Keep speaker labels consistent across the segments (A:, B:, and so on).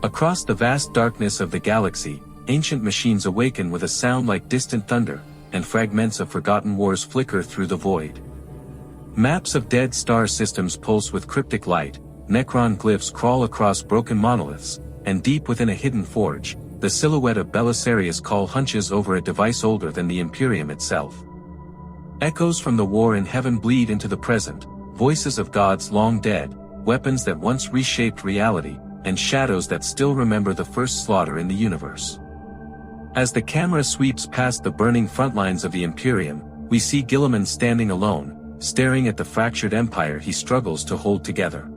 A: Across the vast darkness of the galaxy, ancient machines awaken with a sound like distant thunder, and fragments of forgotten wars flicker through the void. Maps of dead star systems pulse with cryptic light, Necron glyphs crawl across broken monoliths, and deep within a hidden forge, the silhouette of Belisarius Cawl hunches over a device older than the Imperium itself. Echoes from the war in heaven bleed into the present, voices of gods long dead, weapons that once reshaped reality, and shadows that still remember the first slaughter in the universe. As the camera sweeps past the burning front lines of the Imperium, we see Guilliman standing alone, staring at the fractured empire he struggles to hold together.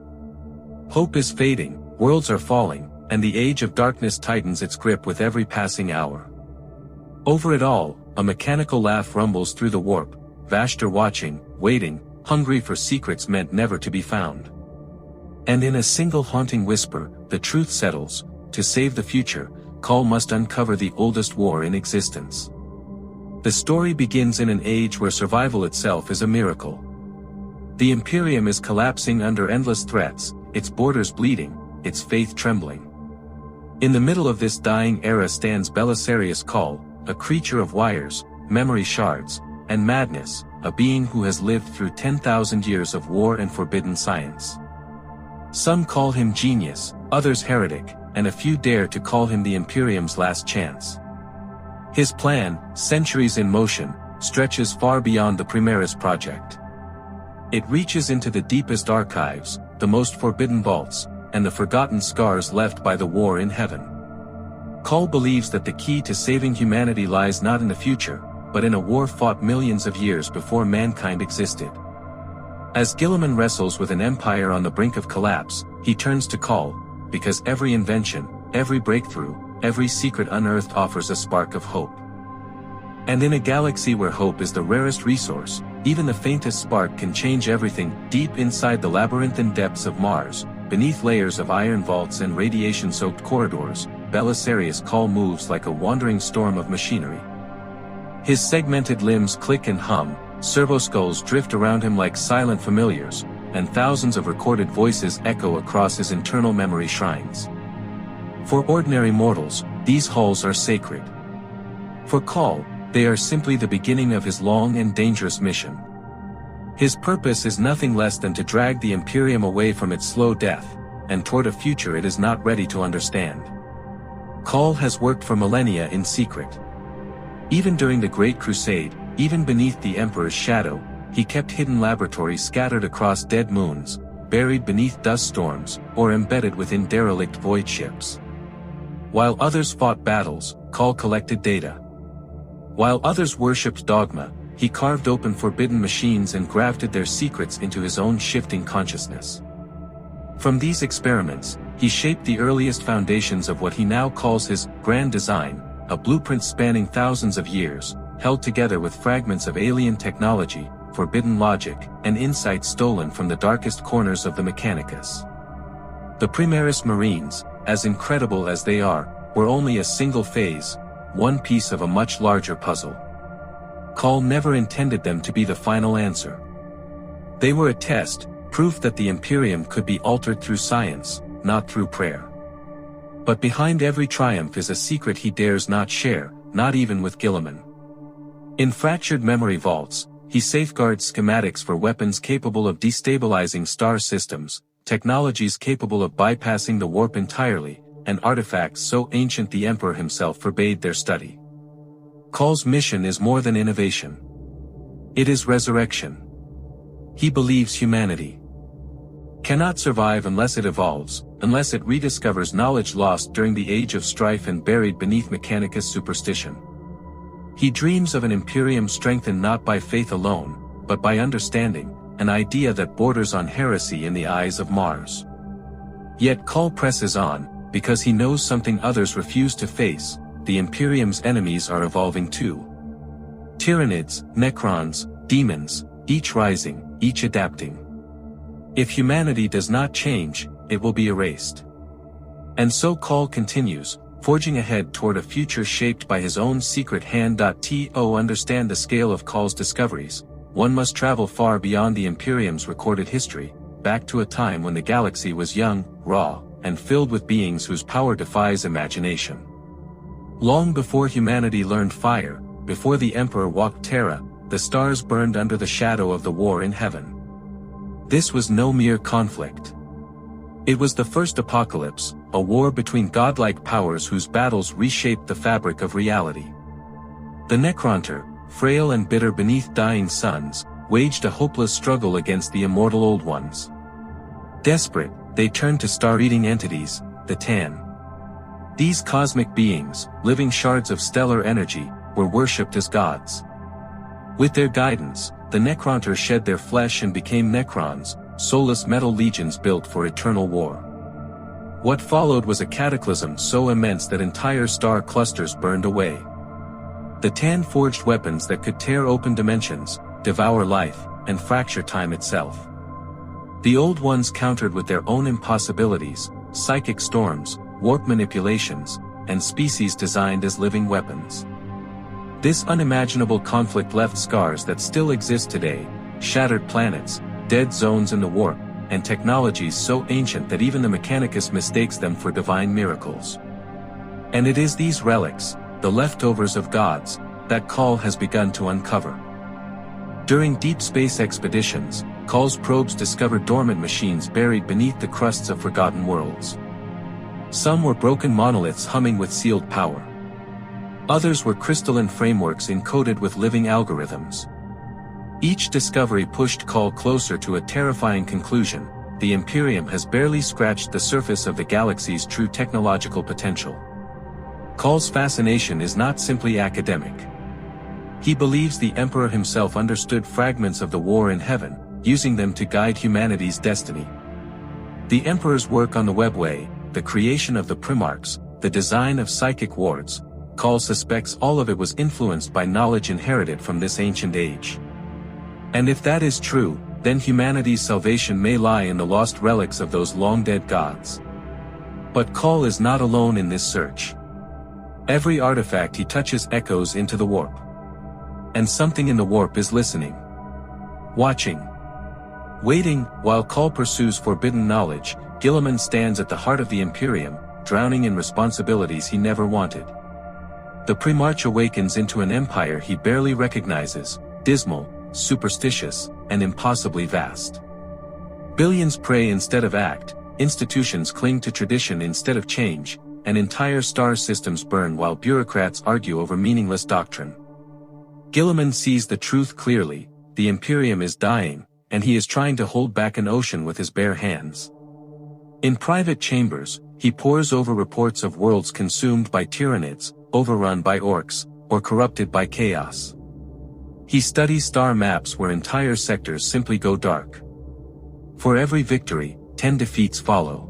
A: Hope is fading, worlds are falling, and the age of darkness tightens its grip with every passing hour. Over it all, a mechanical laugh rumbles through the warp, Vashtorr watching, waiting, hungry for secrets meant never to be found. And in a single haunting whisper, the truth settles: to save the future, Cawl must uncover the oldest war in existence. The story begins in an age where survival itself is a miracle. The Imperium is collapsing under endless threats, its borders bleeding, its faith trembling. In the middle of this dying era stands Belisarius Cawl, a creature of wires, memory shards, and madness, a being who has lived through 10,000 years of war and forbidden science. Some call him genius, others heretic, and a few dare to call him the Imperium's last chance. His plan, centuries in motion, stretches far beyond the Primaris project. It reaches into the deepest archives, the most forbidden vaults, and the forgotten scars left by the war in heaven. Cawl believes that the key to saving humanity lies not in the future, but in a war fought millions of years before mankind existed. As Guilliman wrestles with an empire on the brink of collapse, he turns to Cawl, because every invention, every breakthrough, every secret unearthed offers a spark of hope. And in a galaxy where hope is the rarest resource, even the faintest spark can change everything. Deep inside the labyrinthine depths of Mars, beneath layers of iron vaults and radiation-soaked corridors, Belisarius Cawl moves like a wandering storm of machinery. His segmented limbs click and hum, servoskulls drift around him like silent familiars, and thousands of recorded voices echo across his internal memory shrines. For ordinary mortals, these halls are sacred. For Cawl, they are simply the beginning of his long and dangerous mission. His purpose is nothing less than to drag the Imperium away from its slow death, and toward a future it is not ready to understand. Cawl has worked for millennia in secret. Even during the Great Crusade, even beneath the Emperor's shadow, he kept hidden laboratories scattered across dead moons, buried beneath dust storms, or embedded within derelict void ships. While others fought battles, Cawl collected data. While others worshipped dogma, he carved open forbidden machines and grafted their secrets into his own shifting consciousness. From these experiments, he shaped the earliest foundations of what he now calls his grand design, a blueprint spanning thousands of years, held together with fragments of alien technology, forbidden logic, and insight stolen from the darkest corners of the Mechanicus. The Primaris Marines, as incredible as they are, were only a single phase, one piece of a much larger puzzle. Cawl never intended them to be the final answer. They were a test, proof that the Imperium could be altered through science, not through prayer. But behind every triumph is a secret he dares not share, not even with Guilliman. In fractured memory vaults, he safeguards schematics for weapons capable of destabilizing star systems, technologies capable of bypassing the warp entirely, and artifacts so ancient the Emperor himself forbade their study. Cawl's mission is more than innovation. It is resurrection. He believes humanity cannot survive unless it evolves, unless it rediscovers knowledge lost during the age of strife and buried beneath Mechanicus superstition. He dreams of an Imperium strengthened not by faith alone, but by understanding, an idea that borders on heresy in the eyes of Mars. Yet Cawl presses on, because he knows something others refuse to face: the Imperium's enemies are evolving too. Tyranids, Necrons, demons, each rising, each adapting. If humanity does not change, it will be erased. And so Cawl continues, forging ahead toward a future shaped by his own secret hand. To understand the scale of Cawl's discoveries, one must travel far beyond the Imperium's recorded history, back to a time when the galaxy was young, raw, and filled with beings whose power defies imagination. Long before humanity learned fire, before the Emperor walked Terra, the stars burned under the shadow of the war in heaven. This was no mere conflict. It was the first apocalypse, a war between godlike powers whose battles reshaped the fabric of reality. The Necronter, frail and bitter beneath dying suns, waged a hopeless struggle against the immortal Old Ones. Desperate, they turned to star-eating entities, the Tan. These cosmic beings, living shards of stellar energy, were worshipped as gods. With their guidance, the Necronter shed their flesh and became Necrons, soulless metal legions built for eternal war. What followed was a cataclysm so immense that entire star clusters burned away. The Tan forged weapons that could tear open dimensions, devour life, and fracture time itself. The Old Ones countered with their own impossibilities, psychic storms, warp manipulations, and species designed as living weapons. This unimaginable conflict left scars that still exist today, shattered planets, dead zones in the warp, and technologies so ancient that even the Mechanicus mistakes them for divine miracles. And it is these relics, the leftovers of gods, that Cawl has begun to uncover. During deep space expeditions, Cawl's probes discovered dormant machines buried beneath the crusts of forgotten worlds. Some were broken monoliths humming with sealed power. Others were crystalline frameworks encoded with living algorithms. Each discovery pushed Cawl closer to a terrifying conclusion: the Imperium has barely scratched the surface of the galaxy's true technological potential. Cawl's fascination is not simply academic. He believes the Emperor himself understood fragments of the war in heaven, using them to guide humanity's destiny. The Emperor's work on the Webway, the creation of the Primarchs, the design of psychic wards, Cawl suspects all of it was influenced by knowledge inherited from this ancient age. And if that is true, then humanity's salvation may lie in the lost relics of those long-dead gods. But Cawl is not alone in this search. Every artifact he touches echoes into the warp. And something in the warp is listening. Watching. Waiting. While Cawl pursues forbidden knowledge, Guilliman stands at the heart of the Imperium, drowning in responsibilities he never wanted. The Primarch awakens into an empire he barely recognizes, dismal, superstitious, and impossibly vast. Billions pray instead of act, institutions cling to tradition instead of change, and entire star systems burn while bureaucrats argue over meaningless doctrine. Guilliman sees the truth clearly: the Imperium is dying, and he is trying to hold back an ocean with his bare hands. In private chambers, he pores over reports of worlds consumed by tyrannids, overrun by orcs, or corrupted by chaos. He studies star maps where entire sectors simply go dark. For every victory, 10 defeats follow.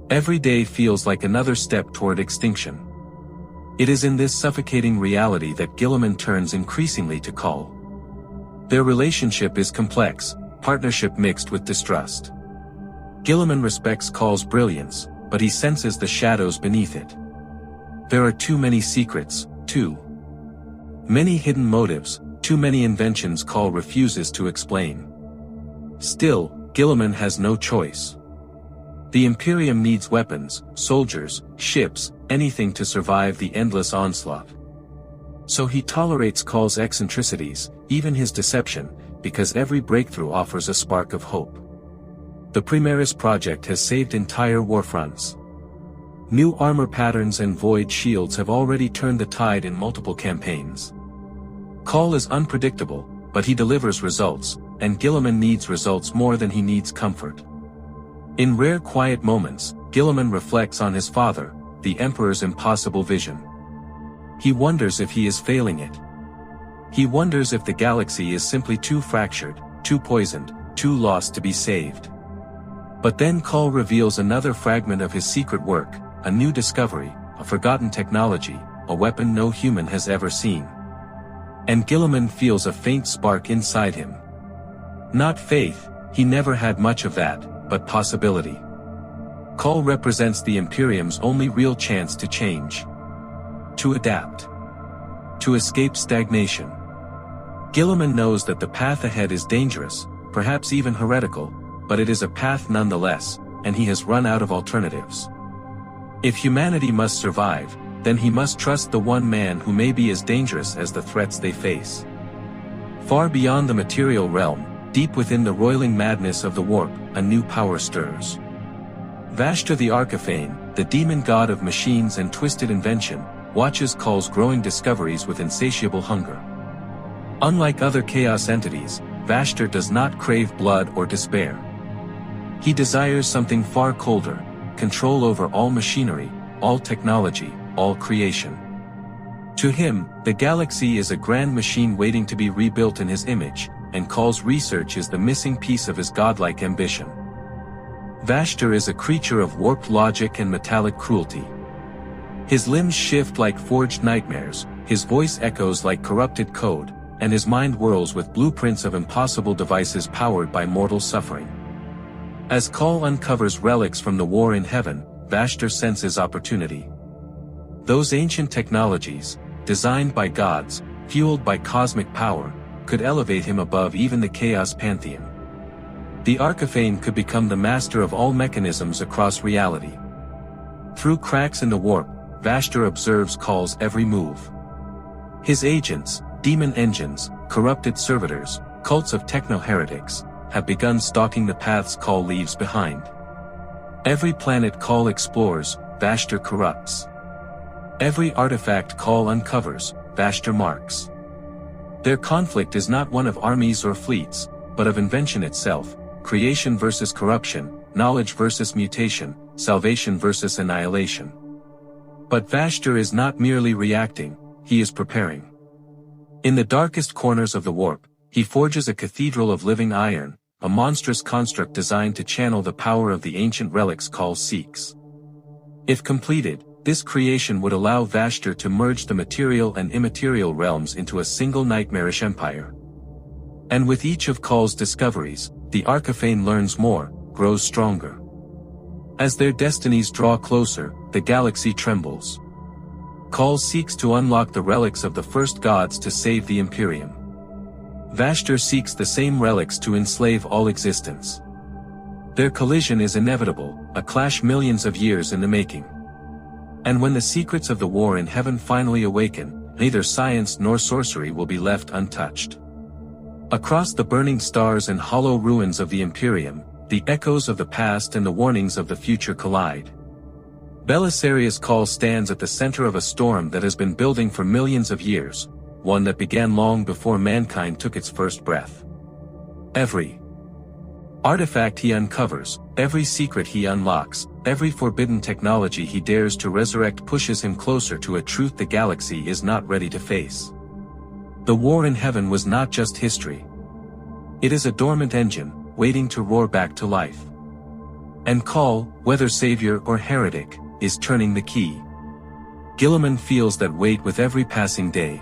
A: Every day feels like another step toward extinction. It is in this suffocating reality that Guilliman turns increasingly to Cawl. Their relationship is complex, partnership mixed with distrust. Guilliman respects Cawl's brilliance, but he senses the shadows beneath it. There are too many secrets, too many hidden motives, too many inventions Cawl refuses to explain. Still, Guilliman has no choice. The Imperium needs weapons, soldiers, ships, anything to survive the endless onslaught. So he tolerates Cawl's eccentricities, even his deception, because every breakthrough offers a spark of hope. The Primaris project has saved entire warfronts. New armor patterns and void shields have already turned the tide in multiple campaigns. Cawl is unpredictable, but he delivers results, and Guilliman needs results more than he needs comfort. In rare quiet moments, Guilliman reflects on his father, the Emperor's impossible vision. He wonders if he is failing it. He wonders if the galaxy is simply too fractured, too poisoned, too lost to be saved. But then Cawl reveals another fragment of his secret work, a new discovery, a forgotten technology, a weapon no human has ever seen. And Guilliman feels a faint spark inside him. Not faith, he never had much of that, but possibility. Cawl represents the Imperium's only real chance to change. To adapt. To escape stagnation. Guilliman knows that the path ahead is dangerous, perhaps even heretical, but it is a path nonetheless, and he has run out of alternatives. If humanity must survive, then he must trust the one man who may be as dangerous as the threats they face. Far beyond the material realm, deep within the roiling madness of the warp, a new power stirs. Vashtorr the Arkifane, the demon god of machines and twisted invention, watches Cawl's growing discoveries with insatiable hunger. Unlike other chaos entities, Vashtorr does not crave blood or despair. He desires something far colder: control over all machinery, all technology, all creation. To him, the galaxy is a grand machine waiting to be rebuilt in his image, and Cawl's research is the missing piece of his godlike ambition. Vashtorr is a creature of warped logic and metallic cruelty. His limbs shift like forged nightmares, his voice echoes like corrupted code, and his mind whirls with blueprints of impossible devices powered by mortal suffering. As Cawl uncovers relics from the war in heaven, Vashtorr senses opportunity. Those ancient technologies, designed by gods, fueled by cosmic power, could elevate him above even the Chaos Pantheon. The Arkifane could become the master of all mechanisms across reality. Through cracks in the warp, Vashtorr observes Cawl's every move. His agents, demon engines, corrupted servitors, cults of techno-heretics, have begun stalking the paths Cawl leaves behind. Every planet Cawl explores, Vashtorr corrupts. Every artifact Cawl uncovers, Vashtorr marks. Their conflict is not one of armies or fleets, but of invention itself: creation versus corruption, knowledge versus mutation, salvation versus annihilation. But Vashtorr is not merely reacting, he is preparing. In the darkest corners of the warp, he forges a cathedral of living iron, a monstrous construct designed to channel the power of the ancient relics Cawl seeks. If completed, this creation would allow Vashtorr to merge the material and immaterial realms into a single nightmarish empire. And with each of Cawl's discoveries, the Arkifane learns more, grows stronger. As their destinies draw closer, the galaxy trembles. Cawl seeks to unlock the relics of the first gods to save the Imperium. Vashtorr seeks the same relics to enslave all existence. Their collision is inevitable, a clash millions of years in the making. And when the secrets of the war in heaven finally awaken, neither science nor sorcery will be left untouched. Across the burning stars and hollow ruins of the Imperium, the echoes of the past and the warnings of the future collide. Belisarius Cawl stands at the center of a storm that has been building for millions of years, one that began long before mankind took its first breath. Every artifact he uncovers, every secret he unlocks, every forbidden technology he dares to resurrect pushes him closer to a truth the galaxy is not ready to face. The war in heaven was not just history. It is a dormant engine, waiting to roar back to life. And Cawl, whether savior or heretic, is turning the key. Guilliman feels that weight with every passing day.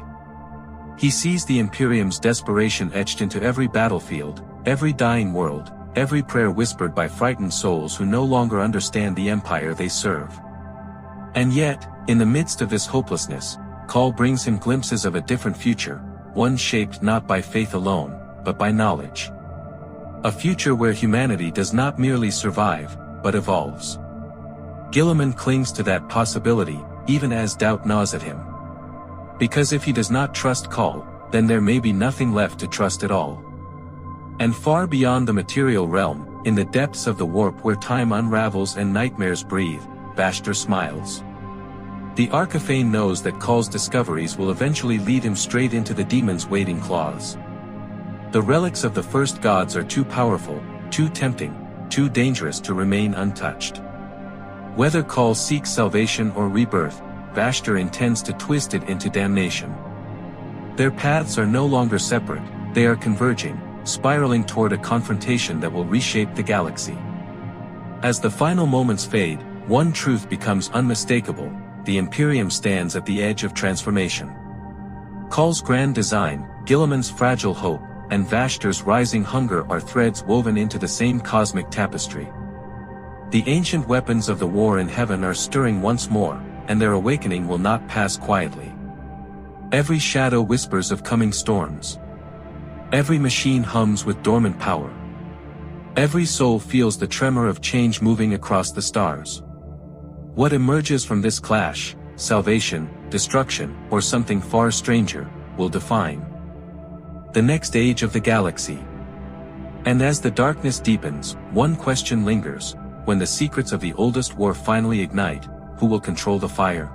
A: He sees the Imperium's desperation etched into every battlefield, every dying world, every prayer whispered by frightened souls who no longer understand the empire they serve. And yet, in the midst of this hopelessness, Cawl brings him glimpses of a different future, one shaped not by faith alone, but by knowledge. A future where humanity does not merely survive, but evolves. Guilliman clings to that possibility, even as doubt gnaws at him. Because if he does not trust Cawl, then there may be nothing left to trust at all. And far beyond the material realm, in the depths of the warp where time unravels and nightmares breathe, Vashtorr smiles. The Arkifane knows that Cawl's discoveries will eventually lead him straight into the demon's waiting claws. The relics of the first gods are too powerful, too tempting, too dangerous to remain untouched. Whether Cawl seeks salvation or rebirth, Vashtorr intends to twist it into damnation. Their paths are no longer separate, they are converging, spiraling toward a confrontation that will reshape the galaxy. As the final moments fade, one truth becomes unmistakable: the Imperium stands at the edge of transformation. Cawl's grand design, Guilliman's fragile hope, and Vashtorr's rising hunger are threads woven into the same cosmic tapestry. The ancient weapons of the war in heaven are stirring once more, and their awakening will not pass quietly. Every shadow whispers of coming storms. Every machine hums with dormant power. Every soul feels the tremor of change moving across the stars. What emerges from this clash, salvation, destruction, or something far stranger, will define the next age of the galaxy. And as the darkness deepens, one question lingers: when the secrets of the oldest war finally ignite, who will control the fire?